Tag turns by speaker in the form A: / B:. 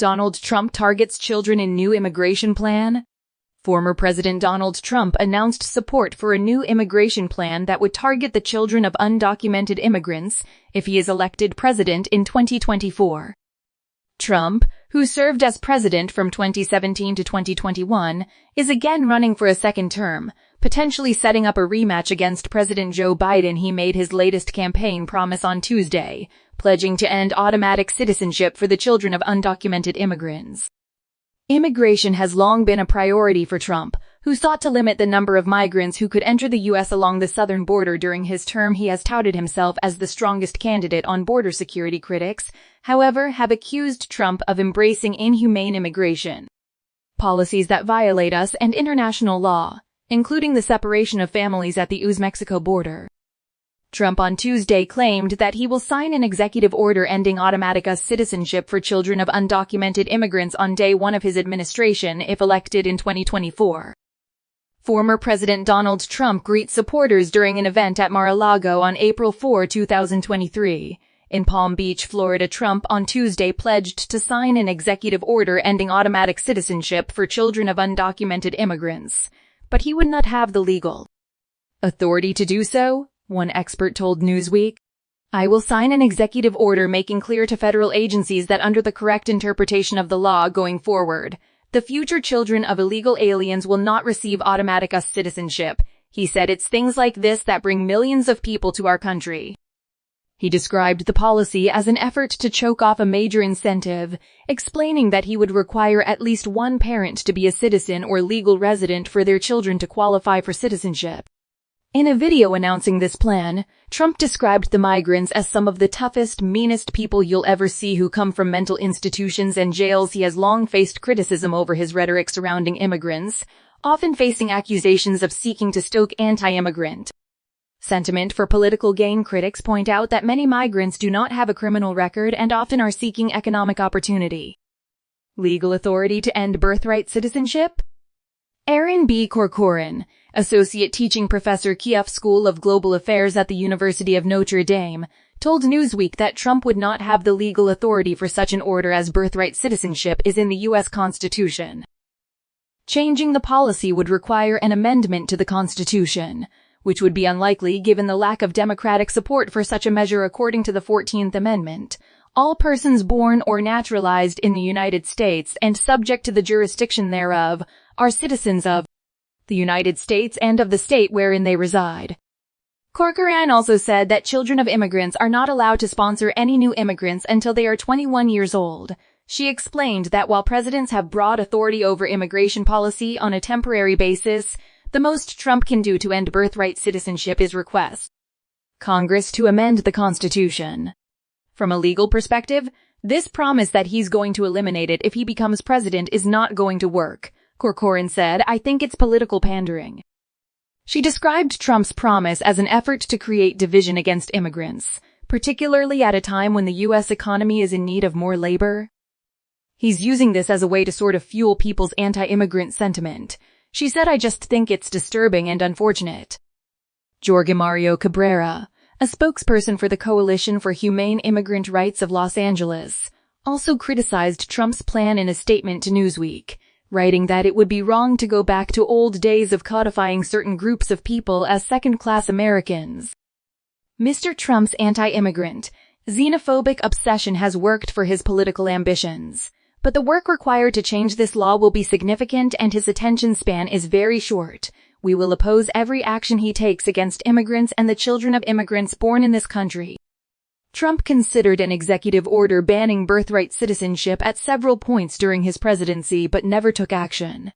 A: Donald Trump targets children in new immigration plan. Former President Donald Trump announced support for a new immigration plan that would target the children of undocumented immigrants if he is elected president in 2024. Trump, who served as president from 2017 to 2021, is again running for a second term, potentially setting up a rematch against President Joe Biden. He made his latest campaign promise on Tuesday, pledging to end automatic citizenship for the children of undocumented immigrants. Immigration has long been a priority for Trump, who sought to limit the number of migrants who could enter the U.S. along the southern border. During his term, he has touted himself as the strongest candidate on border security. Critics, however, have accused Trump of embracing inhumane immigration policies that violate U.S. and international law, including the separation of families at the U.S.-Mexico border. Trump on Tuesday claimed that he will sign an executive order ending automatic U.S. citizenship for children of undocumented immigrants on day one of his administration if elected in 2024. Former President Donald Trump greets supporters during an event at Mar-a-Lago on April 4, 2023. In Palm Beach, Florida, Trump on Tuesday pledged to sign an executive order ending automatic citizenship for children of undocumented immigrants, but he would not have the legal authority to do so, one expert told Newsweek. "I will sign an executive order making clear to federal agencies that under the correct interpretation of the law going forward, the future children of illegal aliens will not receive automatic U.S. citizenship," he said. "It's things like this that bring millions of people to our country." He described the policy as an effort to choke off a major incentive, explaining that he would require at least one parent to be a citizen or legal resident for their children to qualify for citizenship. In a video announcing this plan, Trump described the migrants as some of the toughest, meanest people you'll ever see, who come from mental institutions and jails. He has long faced criticism over his rhetoric surrounding immigrants, often facing accusations of seeking to stoke anti-immigrant sentiment for political gain. Critics point out that many migrants do not have a criminal record and often are seeking economic opportunity. Legal authority to end birthright citizenship? Aaron B. Corcoran, associate teaching professor, Kiev School of Global Affairs at the University of Notre Dame, told Newsweek that Trump would not have the legal authority for such an order, as birthright citizenship is in the U.S. Constitution. Changing the policy would require an amendment to the Constitution, which would be unlikely given the lack of Democratic support for such a measure. According to the 14th Amendment, all persons born or naturalized in the United States and subject to the jurisdiction thereof are citizens of the United States and of the state wherein they reside. Corcoran also said that children of immigrants are not allowed to sponsor any new immigrants until they are 21 years old. She explained that while presidents have broad authority over immigration policy on a temporary basis, the most Trump can do to end birthright citizenship is request Congress to amend the Constitution. From a legal perspective, this promise that he's going to eliminate it if he becomes president is not going to work, Corcoran said. "I think it's political pandering." She described Trump's promise as an effort to create division against immigrants, particularly at a time when the U.S. economy is in need of more labor. "He's using this as a way to sort of fuel people's anti-immigrant sentiment," she said. "I just think it's disturbing and unfortunate." Jorge Mario Cabrera, a spokesperson for the Coalition for Humane Immigrant Rights of Los Angeles, also criticized Trump's plan in a statement to Newsweek, writing that it would be wrong to go back to old days of codifying certain groups of people as second-class Americans. Mr. Trump's anti-immigrant, xenophobic obsession has worked for his political ambitions, but the work required to change this law will be significant and his attention span is very short. "We will oppose every action he takes against immigrants and the children of immigrants born in this country." Trump considered an executive order banning birthright citizenship at several points during his presidency but never took action.